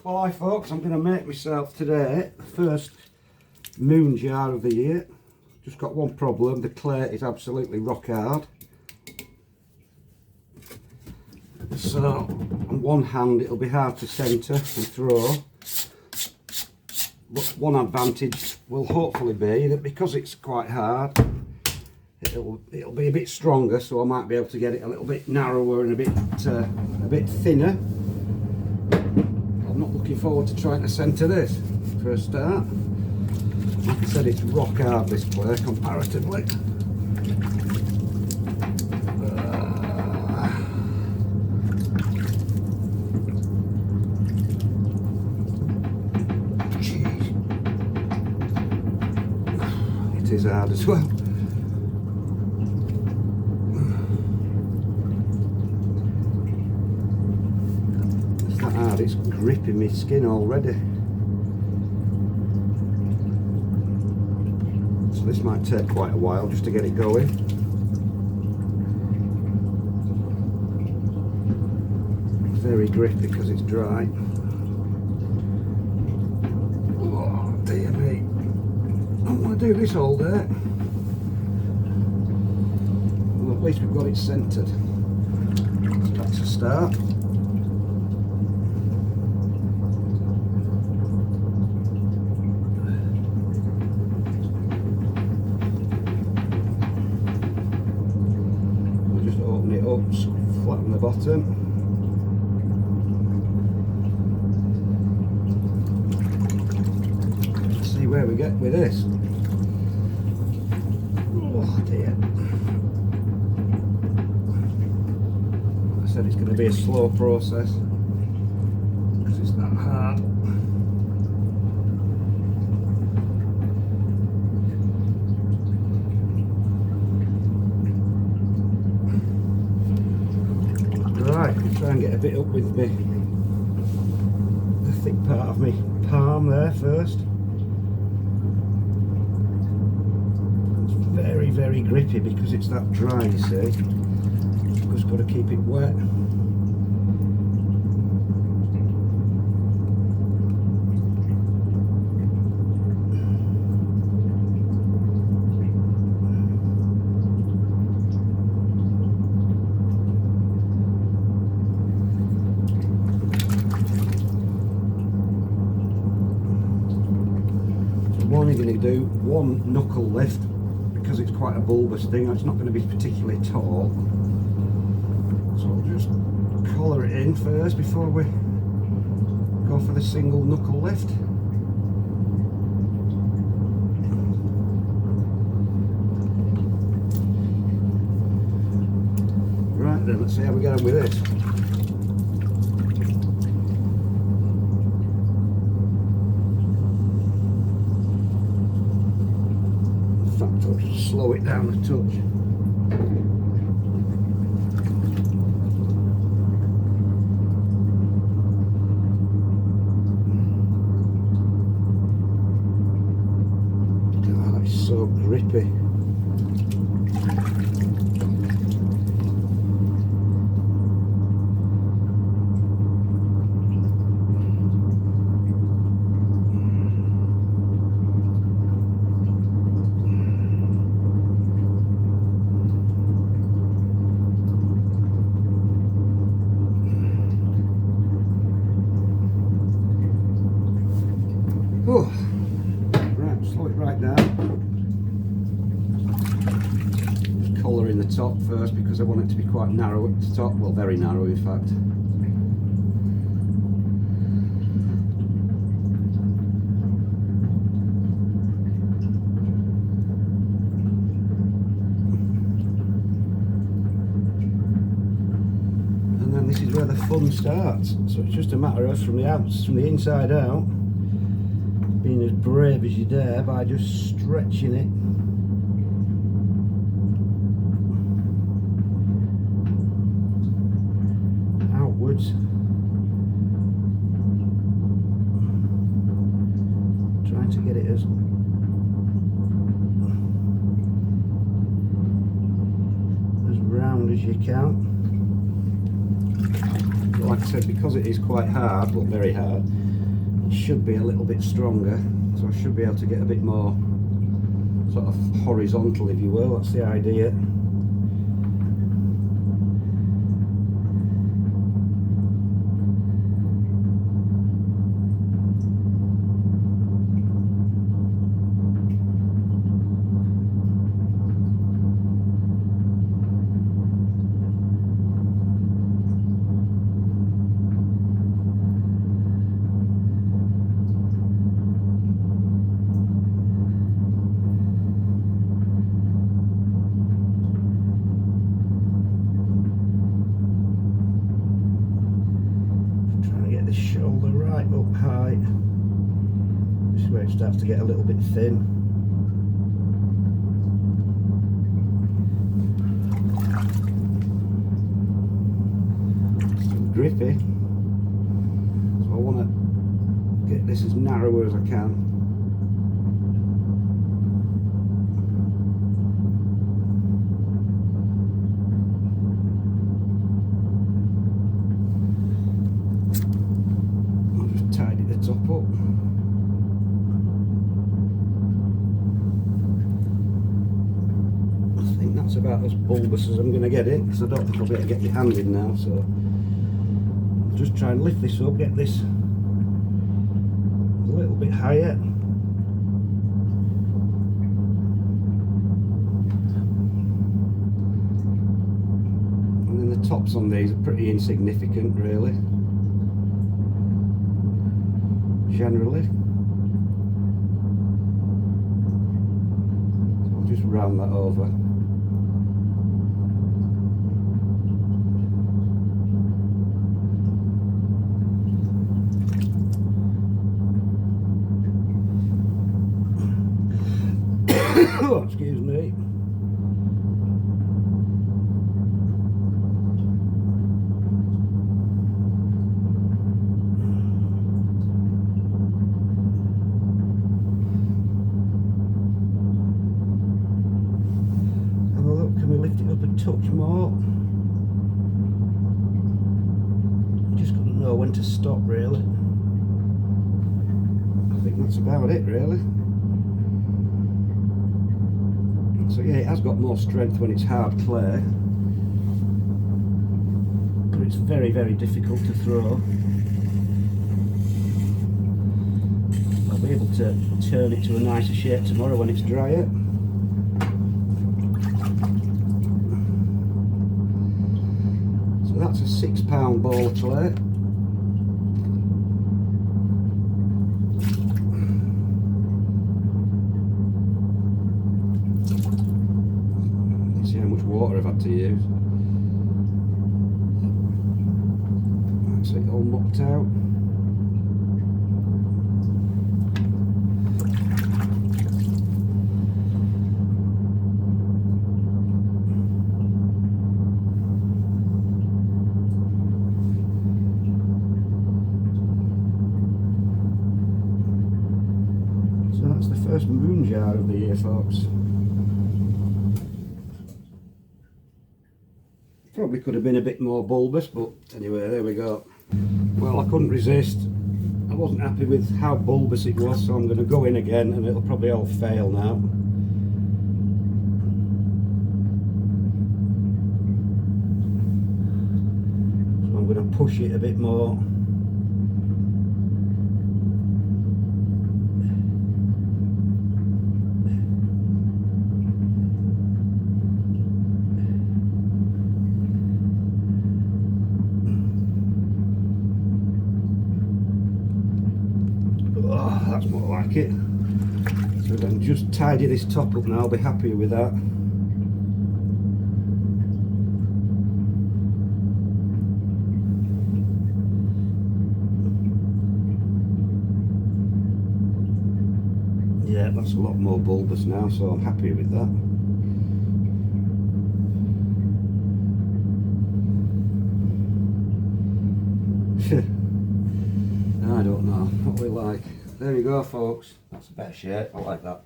Well, hi folks, I'm going to make myself today the first moon jar of the year. Just got one problem, the clay is absolutely rock hard. So on one hand it'll be hard to centre and throw, but one advantage will hopefully be that because it's quite hard, it'll be a bit stronger, so I might be able to get it a little bit narrower and a bit thinner. I'm not looking forward to trying to centre this for a start. Like I said, it's rock hard, this clay, comparatively. Jeez. It is hard as well. It's that hard, it's gripping my skin already. So this might take quite a while just to get it going. It's very grippy because it's dry. Oh dear me. I don't want to do this all day. Well, at least we've got it centred. So that's a start. Flatten the bottom. Let's see where we get with this. Oh dear. I said it's going to be a slow process because it's that hard. Right, try and get a bit up with me, the thick part of me palm there first. It's very, very grippy because it's that dry, you see. Just got to keep it wet. I'm only going to do one knuckle lift because it's quite a bulbous thing. It's not going to be particularly tall, so I'll just collar it in first before we go for the single knuckle lift. Right then, let's see how we get on with this. Slow it down a touch. Oh, that is so grippy. Oh, right, slow it right down. Just collar in the top first because I want it to be quite narrow at the top, well, very narrow in fact. And then this is where the fun starts. So it's just a matter of from the inside out, being as brave as you dare by just stretching it. Outwards. Trying to get it as round as you can. like I said, because it is quite hard, well very hard, it should be a little bit stronger, so I should be able to get a bit more sort of horizontal, if you will. That's the idea. The shoulder right up high. This is where it starts to get a little bit thin. Still grippy. So I want to get this as narrow as I can. Tidy the top up. I think that's about as bulbous as I'm going to get it, because I don't think I'll be able to get my hand in now, so I'll just try and lift this up, get this a little bit higher. And then the tops on these are pretty insignificant, really. Generally, so I'll just round that over. Oh, excuse me. Lift it up a touch more. Just got to know when to stop, really. I think that's about it, really. So yeah, it has got more strength when it's hard clay, but it's very, very difficult to throw. I'll be able to turn it to a nicer shape tomorrow when it's drier. That's a £6 ball of clay. See how much water I've had to use. That's it all mucked out. So that's the first moon jar of the year, folks. Probably could have been a bit more bulbous, but anyway, there we go. Well, I couldn't resist. I wasn't happy with how bulbous it was, so I'm going to go in again and it'll probably all fail now. So I'm going to push it a bit more. That's more like it. So then just tidy this top up now, I'll be happy with that. Yeah, that's a lot more bulbous now, so I'm happy with that. I don't know what we like. There you go, folks. That's a better shape. I like that.